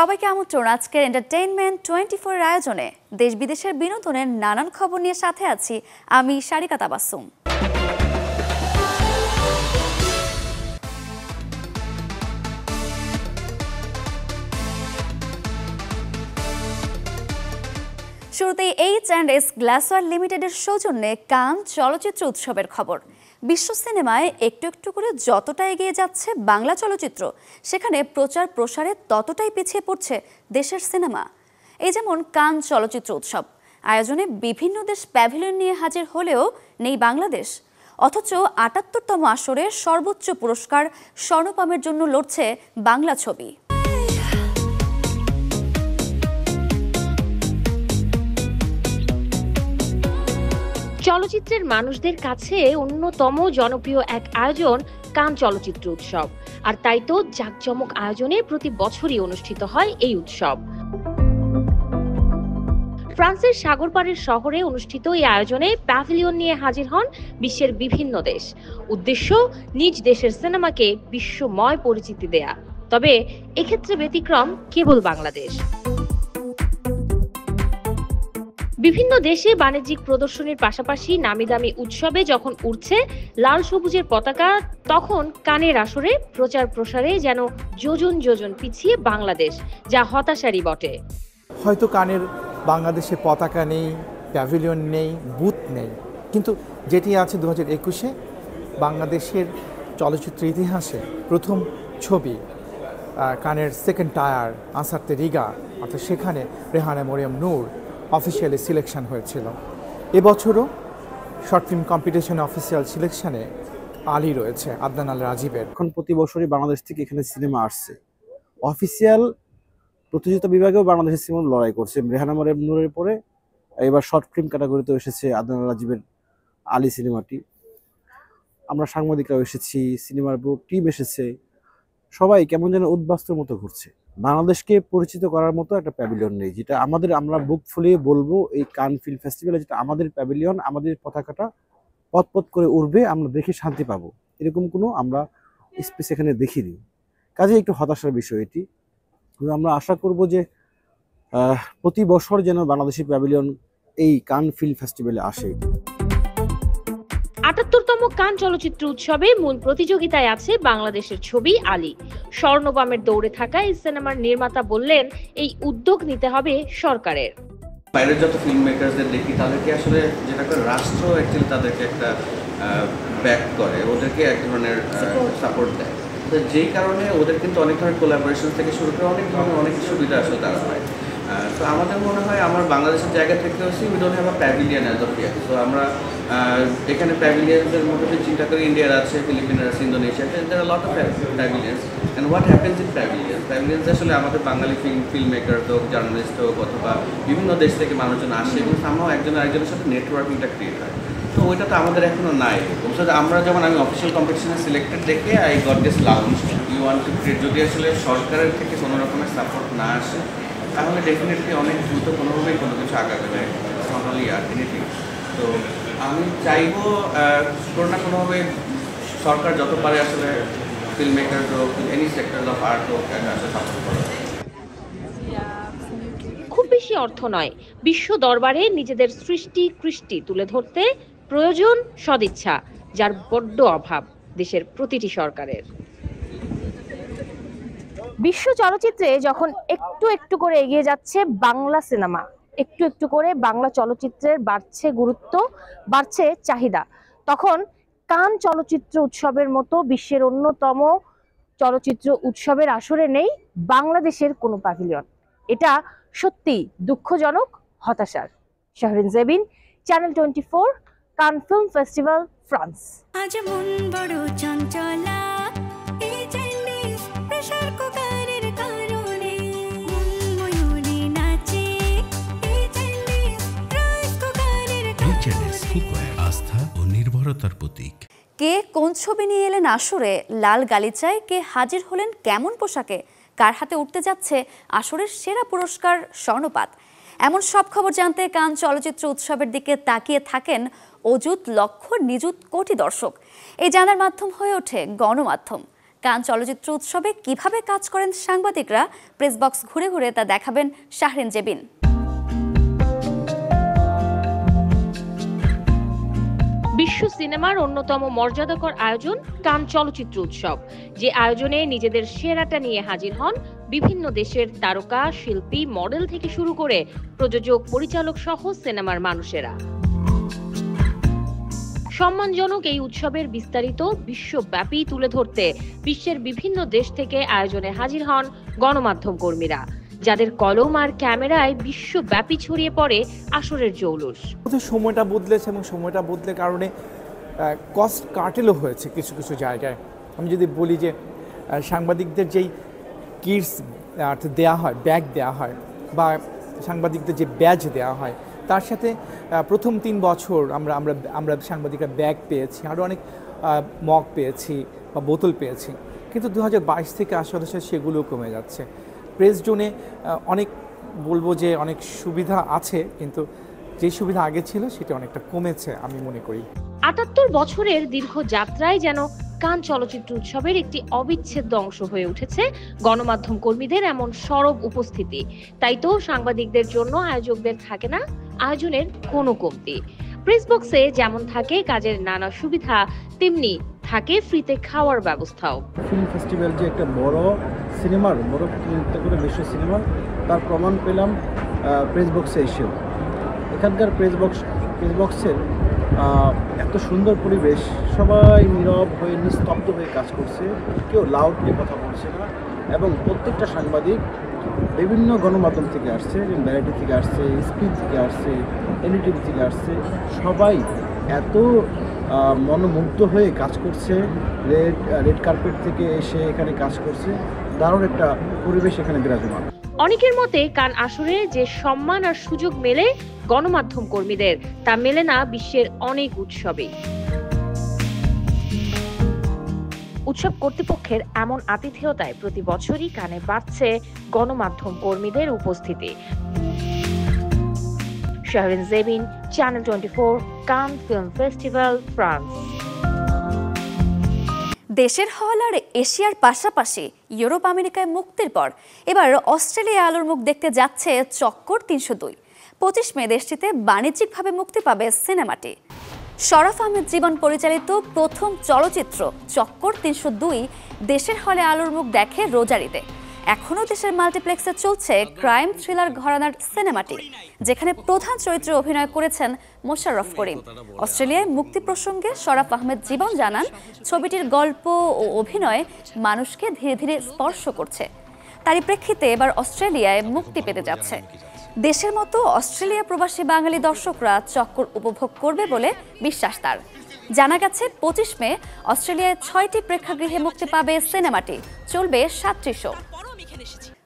সবাইকে আমন্ত্রণ আজকের এন্টারটেইনমেন্ট 24 এর আয়োজনে দেশ বিদেশের বিনোদনের নানান খবর নিয়ে সাথে আছি আমি শারিকা তাবাসসুম। শুরুতেই H&S গ্লাসওয়্যার লিমিটেডের সৌজন্যে কান চলচ্চিত্র উৎসবের খবর। বিশ্ব সিনেমায় একটু একটু করে যতটা এগিয়ে যাচ্ছে বাংলা চলচ্চিত্র, সেখানে প্রচার প্রসারে ততটাই পিছিয়ে পড়ছে দেশের সিনেমা। এই যেমন কান চলচ্চিত্র উৎসব আয়োজনে বিভিন্ন দেশ প্যাভিলিয়ন নিয়ে হাজির হলেও নেই বাংলাদেশ, অথচ ৭৮তম আসরে সর্বোচ্চ পুরস্কার স্বর্ণপামের জন্য লড়ছে বাংলা ছবি। চলচ্চিত্রের মানুষদের কাছে অন্যতম জনপ্রিয় এক আয়োজন কান চলচ্চিত্র উৎসব, আর তাই তো জাঁকজমক আয়োজনে প্রতি বছরই অনুষ্ঠিত হয় এই উৎসব। ফ্রান্সের সাগরপাড়ের শহরে অনুষ্ঠিত এই আয়োজনে প্যাভিলিয়ন নিয়ে হাজির হন বিশ্বের বিভিন্ন দেশ। উদ্দেশ্য নিজ দেশের সিনেমাকে বিশ্বময় পরিচিতি দেয়া, তবে এক্ষেত্রে ব্যতিক্রম কেবল বাংলাদেশ। বিভিন্ন দেশে বাণিজ্যিক প্রদর্শনীর পাশাপাশি নামিদামি উৎসবে যখন উঠছে লাল সবুজের পতাকা, তখন কানের আসরে প্রচার প্রসারে যেন যোজন যোজন পিছিয়ে বাংলাদেশ, যা হতাশারই বটে। হয়তো কানের বাংলাদেশে পতাকা নেই, প্যাভিলিয়ন নেই, বুথ নেই, কিন্তু যেটি আছে 2021-এ বাংলাদেশের চলচ্চিত্র ইতিহাসে প্রথম ছবি কানের সেকেন্ড টায়ার আনসারতে রিগা, অর্থাৎ সেখানে রেহানা মরিয়ম নূর অফিসিয়ালি সিলেকশন হয়েছিল। এবছরও শর্ট ফিল্ম কম্পিটিশনে অফিসিয়াল সিলেকশনে আলী রয়েছে, আদনান আল রাজীবের। এখন প্রতি বছরই বাংলাদেশ থেকে এখানে সিনেমা আসছে, অফিসিয়াল প্রতিযোগিতা বিভাগেও বাংলাদেশের সিনেমা লড়াই করছে। রেহানা মরিয়ম নূরের পরে এবার শর্ট ফিল্ম ক্যাটাগরিতেও এসেছে আদনান আল রাজীবের আলী সিনেমাটি। আমরা সাংবাদিকরাও এসেছি, সিনেমার পুরো টিম এসেছে, সবাই কেমন যেন উদ্বাস্তুর মতো ঘুরছে। বাংলাদেশকে পরিচিত করার মতো একটা প্যাভিলিয়ন নেই, যেটা আমরা বুক ফুলিয়ে বলবো এই কান ফিল্ম ফেস্টিভ্যালে যেটা আমাদের প্যাভিলিয়ন, আমাদের পতাকাটা পথ করে উড়বে, আমরা দেখে শান্তি পাবো, এরকম কোনো আমরা স্পেস এখানে দেখিনি। কাজে একটু হতাশার বিষয় এটি। আমরা আশা করব যে প্রতি বছর যেন বাংলাদেশি প্যাভিলিয়ন এই কান ফিল্ম ফেস্টিভ্যালে আসে। ৭৮তম কান চলচ্চিত্র উৎসবে মূল প্রতিযোগিতায় আছে বাংলাদেশের ছবি আলী। স্বর্ণপামের দৌড়ে থাকা এই সিনেমার নির্মাতা বললেন, এই উদ্যোগ নিতে হবে সরকারের। বাইরের যত ফিল্ম মেকারদের দেখি, তাদেরকে আসলে যেটা করে রাষ্ট্র অ্যাকচুয়ালি তাদেরকে একটা ব্যাক করে, ওদেরকে এক ধরনের সাপোর্ট দেয়। তো যেই কারণে ওদের কিন্তু অনেক ধরনের কোলাবোরেশন থেকে শুরু করে অনেক ধরনের অনেক সুবিধা আসলে তারা হয়। তো আমাদের মনে হয় আমার বাংলাদেশের জায়গা থেকে হচ্ছে we don't have a pavilion as of year. তো আমরা এখানে প্যাভিলিয়নসের মধ্যে যদি চিন্তা করি, ইন্ডিয়ার আছে, ফিলিপিনের আছে, Indonesia, there are lot of pavilions. And what happens in pavilions আসলে আমাদের বাঙালি ফিল্ম মেকার হোক, জার্নালিস্ট হোক, অথবা বিভিন্ন দেশ থেকে মানুষজন আসে এবং সামহাও একজন আরেকজনের সাথে নেটওয়ার্কিংটা ক্রিয়েট হয়। তো ওইটা তো আমাদের এখনো নাই। আমরা যেমন আমি অফিসিয়াল কম্পিটিশনে সিলেক্টেড দেখে I got this lounge you want to create. যদি আসলে সরকারের থেকে কোনো রকমের সাপোর্ট না আসে, তাহলে ডেফিনেটলি অনেক দ্রুত কোনোভাবেই কোনো কিছু আগাবে না, নর্মালি আর এনিথিং। তো আমি চাইবো কোনো না কোনোভাবে সরকার যত পারে আসলে ফিল্ম মেকার হোক, এনি সেক্টর অফ আর্ট হোক, আসলে সাপোর্ট করে। খুব বেশি অর্থ নয়, বিশ্ব দরবারে নিজেদের সৃষ্টি কৃষ্টি তুলে ধরতে প্রয়োজন সদিচ্ছা, যার বড্ড অভাব দেশের প্রতিটি সরকারের। বিশ্ব চলচ্চিত্রে যখন একটু একটু করে এগিয়ে যাচ্ছে বাংলা সিনেমা, একটু একটু করে বাংলা চলচ্চিত্রের বাড়ছে গুরুত্ব, বাড়ছে চাহিদা, তখন কান চলচ্চিত্র উৎসবের মতো বিশ্বের অন্যতম চলচ্চিত্র উৎসবের আসরে নেই বাংলাদেশের কোনো প্যাভিলিয়ন। এটা সত্যি দুঃখজনক, হতাশার। শাহরিন জেবিন, চ্যানেল 24, কান ফিল্ম ফেস্টিভ্যাল, ফ্রান্স। আজ মন বড় চঞ্চলা, H&S প্রেসার কুকারের কারণে মন ময়ূরী নাচে, H&S রাইস কুকারের কারণে। H&S কুকার, আস্থা ও নির্ভরতার প্রতীক। কে কোন ছবি নিয়ে এলেন আসরে, লাল গালিচায় কে হাজির হলেন কেমন পোশাকে, কার হাতে উঠতে যাচ্ছে আসরের সেরা পুরস্কার স্বর্ণপাত, এমন সব খবর জানতে কান চলচ্চিত্র উৎসবের দিকে তাকিয়ে থাকেন অযুত লক্ষ নিযুত কোটি দর্শক। এই জানার মাধ্যম হয়ে ওঠে গণমাধ্যম। কান চলচ্চিত্র উৎসবে কিভাবে কাজ করেন সাংবাদিকরা, প্রেস বক্স ঘুরে ঘুরে তা দেখাবেন শাহরিন জেবিন। বিশ্ব সিনেমার অন্যতম মর্যাদাকর আয়োজন কান চলচ্চিত্র উৎসব, যে আয়োজনে নিজেদের সেরাটা নিয়ে হাজির হন বিভিন্ন দেশের তারকা, শিল্পী, মডেল থেকে শুরু করে প্রযোজক, পরিচালক সহ সিনেমার মানুষেরা। সম্মানজনক এই উৎসবের বিস্তারিত বিশ্বব্যাপী তুলে ধরতে বিশ্বের বিভিন্ন দেশ থেকে আয়োজনে হাজির হন গণমাধ্যম কর্মীরা, যাদের কলম আর ক্যামেরায় বিশ্বব্যাপী ছড়িয়ে পড়ে আসরের জৌলুস। সময়টা বদলেছে এবং সময়টা বদলে কারণে কস্ট কাটেলও হয়েছে কিছু কিছু জায়গায়। আমি যদি বলি যে সাংবাদিকদের যেই কিটস দেয়া হয়, ব্যাগ দেওয়া হয় বা সাংবাদিকদের যে ব্যাজ দেওয়া হয়, তার সাথে প্রথম 3 বছর আমরা সাংবাদিকরা ব্যাগ পেয়েছি, আরও অনেক মগ পেয়েছি বা বোতল পেয়েছি। কিন্তু 2022 থেকে আসলে সেগুলো কমে যাচ্ছে। প্রেস জোনে অনেক বলবো যে অনেক সুবিধা আছে, কিন্তু যে সুবিধা আগে ছিল সেটা অনেকটা কমেছে আমি মনে করি। ৭৮ বছরের দীর্ঘ যাত্রায় যেন কান চলচ্চিত্র উৎসবের একটি অবিচ্ছেদ্য অংশ হয়ে উঠেছে গণমাধ্যম কর্মীদের এমন সরব উপস্থিতি। তাই তো সাংবাদিকদের জন্য আয়োজকদের থাকে না আয়োজনের কোনো কমতি। প্রেস বক্সে যেমন থাকে কাজের নানা সুবিধা, তেমনি থাকে ফ্রিতে খাওয়ার ব্যবস্থাও। ফিল্ম ফেস্টিভ্যাল যে একটা বড় সিনেমার বড় প্রতিনিধিত্ব করে বিশ্ব সিনেমার, তার প্রমাণ পেলাম প্রেস বক্সে এসেও। এখানকার প্রেস বক্সের এত সুন্দর পরিবেশ, সবাই নীরব হয়ে নিস্তব্ধ হয়ে কাজ করছে, কেউ লাউডলি কথা বলছে না, এবং প্রত্যেকটা সাংবাদিক বিভিন্ন গণমাধ্যম থেকে আসছে, ভ্যারাইটি থেকে আসছে, স্ক্রিন থেকে আসছে, এনডিটিভি থেকে আসছে, সবাই এত মনোমুগ্ধ হয়ে কাজ করছে। রেড কার্পেট থেকে এসে এখানে কাজ করছে, দারুণ একটা পরিবেশ এখানে বিরাজমান। অনেকের মতে কান আসরে যে সম্মান আর সুযোগ মেলে গণমাধ্যম কর্মীদের, তা মেলে না বিশ্বের অনেক উৎসবে। উৎসব কর্তৃপক্ষের এমন আতিথেয়তায় প্রতি বছরই কানে বাড়ছে গণমাধ্যম কর্মীদের উপস্থিতি। শাহরিন জেবিন, চ্যানেল 24, কান ফিল্ম ফেস্টিভ্যাল, ফ্রান্স। দেশের হল আর এশিয়ার পাশাপাশি ইউরোপ আমেরিকায় মুক্তির পর এবার অস্ট্রেলিয়া আলোর মুখ দেখতে যাচ্ছে চক্কর 302। 25 মে দেশটিতে বাণিজ্যিকভাবে মুক্তি পাবে সিনেমাটি। শরাফ আহমেদ জীবন পরিচালিত প্রথম চলচ্চিত্র চক্কর 302 দেশের হলে আলোর মুখ দেখে রোজারিতে। এখনও দেশের মাল্টিপ্লেক্সে চলছে ক্রাইম থ্রিলার ঘরানার সিনেমাটি, যেখানে প্রধান চরিত্রে অভিনয় করেছেন মোশাররফ করিম। অস্ট্রেলিয়ায় মুক্তি প্রসঙ্গে শরাফ আহমেদ জীবন জানান, ছবিটির গল্প ও অভিনয় মানুষকে ধীরে ধীরে স্পর্শ করছে। তারই প্রেক্ষিতে এবার অস্ট্রেলিয়ায় মুক্তি পেতে যাচ্ছে। দেশের মতো অস্ট্রেলিয়া প্রবাসী বাঙালি দর্শকরা চক্কর উপভোগ করবে বলে বিশ্বাস তার। জানা গেছে 25 মে অস্ট্রেলিয়ায় 6টি প্রেক্ষাগৃহে মুক্তি পাবে সিনেমাটি, চলবে 7টি শো।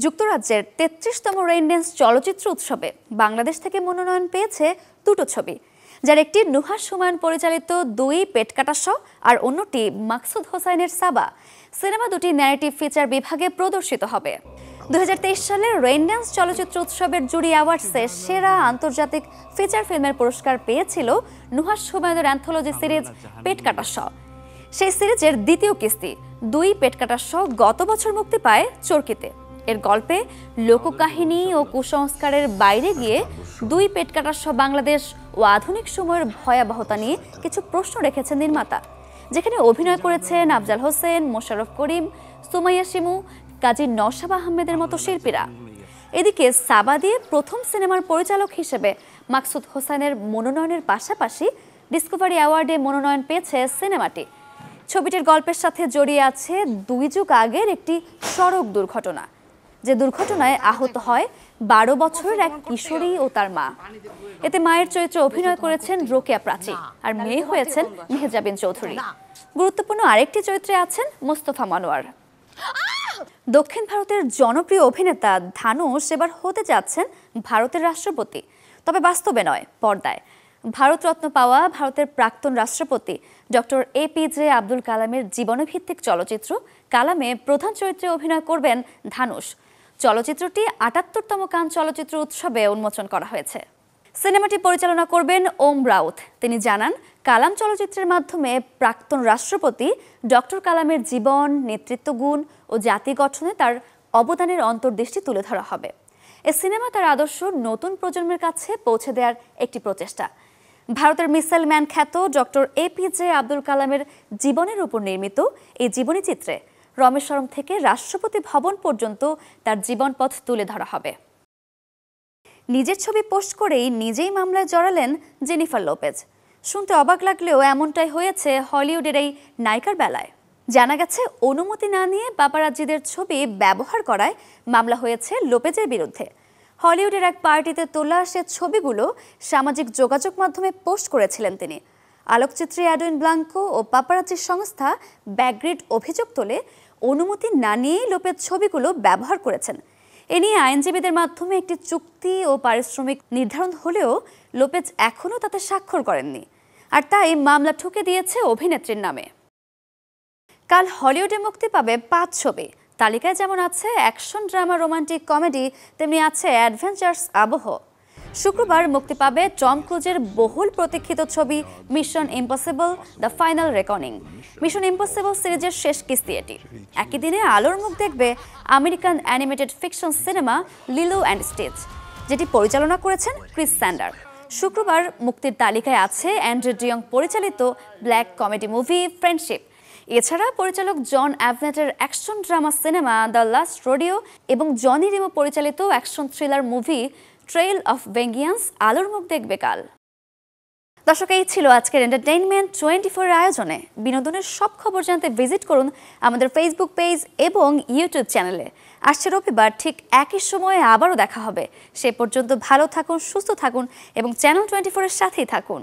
যুক্তরাজ্যের 33তম রেইনড্যান্স চলচ্চিত্র উৎসবে বাংলাদেশ থেকে মনোনয়ন পেয়েছে 2টো ছবি, যার একটি নুহাস হুমায়ুন পরিচালিত 2 পেটকাটা শ আর অন্যটি মাকসুদ হোসাইনের সাবা। সিনেমা দুটি ন্যারেটিভ ফিচার বিভাগে প্রদর্শিত হবে। 2023 সালের রেইনড্যান্স চলচ্চিত্র উৎসবের জুরি অ্যাওয়ার্ডসে সেরা আন্তর্জাতিক ফিচার ফিল্মের পুরস্কার পেয়েছিল নুহাস হুমায়ুনের অ্যান্থোলজি সিরিজ পেটকাটা শ। সেই সিরিজের দ্বিতীয় কিস্তি 2 পেটকাটা শ গত বছর মুক্তি পায় চরকিতে। এর গল্পে লোককাহিনী ও কুসংস্কারের বাইরে গিয়ে 2 পেটকাটা শ বাংলাদেশ ও আধুনিক সময়ের ভয়াবহতা নিয়ে কিছু প্রশ্ন রেখেছেন নির্মাতা, যেখানে অভিনয় করেছেন আফজাল হোসেন, মোশাররফ করিম, সুমাইয়া শিমু, কাজী নওশাব আহমেদের মতো শিল্পীরা। এদিকে সাবা দিয়ে প্রথম সিনেমার পরিচালক হিসেবে মাকসুদ হোসেনের মনোনয়নের পাশাপাশি ডিসকভারি অ্যাওয়ার্ডে মনোনয়ন পেয়েছে সিনেমাটি। ছবিটির গল্পের সাথে জড়িয়ে আছে 2 যুগ আগের একটি সড়ক দুর্ঘটনা, যে দুর্ঘটনায় আহত হয় 12 বছরের এক কিশোরী ও তার মা। এতে মায়ের চরিত্রে অভিনয় করেছেন রোকেয়া প্রাচী, আর মেয়ে হয়েছেন মেহজাবিন চৌধুরী। গুরুত্বপূর্ণ আরেকটি চরিত্রে আছেন মোস্তফা মনোয়ার। দক্ষিণ ভারতের জনপ্রিয় অভিনেতা ধানুষ এবার হতে যাচ্ছেন ভারতের রাষ্ট্রপতি, তবে বাস্তবে নয়, পর্দায়। ভারতরত্ন পাওয়া ভারতের প্রাক্তন রাষ্ট্রপতি ডক্টর APJ আব্দুল কালামের জীবনভিত্তিক চলচ্চিত্র কালামে প্রধান চরিত্রে অভিনয় করবেন ধানুষ। চলচ্চিত্রটি ৭৮তম কান চলচ্চিত্র উৎসবে উন্মোচন করা হয়েছে। সিনেমাটি পরিচালনা করবেন ওম রাউত। তিনি জানান, কালাম চলচ্চিত্রের মাধ্যমে প্রাক্তন রাষ্ট্রপতি ডক্টর কালামের জীবন, নেতৃত্ব গুণ ও জাতি গঠনে তার অবদানের অন্তর্দৃষ্টি তুলে ধরা হবে। এই সিনেমা তার আদর্শ নতুন প্রজন্মের কাছে পৌঁছে দেওয়ার একটি প্রচেষ্টা। ভারতের মিসাইল ম্যান খ্যাত ডক্টর APJ আব্দুল কালামের জীবনের উপর নির্মিত এই জীবনী চিত্রে রমেশ্বরম থেকে রাষ্ট্রপতি ভবন পর্যন্ত তার জীবনপথ তুলে ধরা হবে। নিজের ছবি পোস্ট করেই নিজেই মামলায় জড়ালেন জেনিফার লোপেজ। শুনতে অবাক লাগলেও এমনটাই হয়েছে হলিউডের এই নায়িকার বেলায়। জানা গেছে, অনুমতি না নিয়ে পাপারাজ্জিদের ছবি ব্যবহার করায় মামলা হয়েছে লোপেজের বিরুদ্ধে। হলিউডের এক পার্টিতে তোলা সে ছবিগুলো সামাজিক যোগাযোগ মাধ্যমে পোস্ট করেছিলেন তিনি। আলোকচিত্রী অ্যাডুইন ব্লাঙ্কো ও পাপারাজ্জির সংস্থা ব্যাকগ্রিড অভিযোগ তোলে, অনুমতি না নিয়েই লোপেজ ছবিগুলো ব্যবহার করেছেন। এ নিয়ে আইনজীবীদের মাধ্যমে একটি চুক্তি ও পারিশ্রমিক নির্ধারণ হলেও লোপেজ এখনও তাতে স্বাক্ষর করেননি, আর তাই মামলা ঠুকে দিয়েছে অভিনেত্রীর নামে। কাল হলিউডে মুক্তি পাবে 5 ছবি। তালিকায় যেমন আছে অ্যাকশন, ড্রামা, রোমান্টিক, কমেডি, তেমনি আছে অ্যাডভেঞ্চার্স আবহ। শুক্রবার মুক্তি পাবে টম ক্রুজের বহুল প্রতীক্ষিত ছবি Mission Impossible the Final Reckoning. Mission Impossible সিরিজের শেষ কিস্তি এটি। একই দিনে আলোর মুখ দেখবে American animated fiction cinema Lilo and Stitch, যেটি পরিচালনা করেছেন ক্রিস স্যান্ডার। শুক্রবার মুক্তির তালিকায় আছে অ্যান্ড্রু ডিয়ং পরিচালিত ব্ল্যাক কমেডি মুভি ফ্রেন্ডশিপ। এছাড়া পরিচালক জন অ্যাভনেটের action drama cinema the Last Rodeo এবং জনি রিমো পরিচালিত action thriller movie Trail of Vengeance আলোর মুখ দেখবে কাল। দর্শক, এই ছিল আজকের এন্টারটেইনমেন্ট 24 আয়োজনে। বিনোদনের সব খবর জানতে ভিজিট করুন আমাদের ফেসবুক পেজ এবং ইউটিউব চ্যানেলে। আসছে রবিবার ঠিক একই সময়ে আবারও দেখা হবে। সে পর্যন্ত ভালো থাকুন, সুস্থ থাকুন এবং চ্যানেল 24 এর সাথেই থাকুন।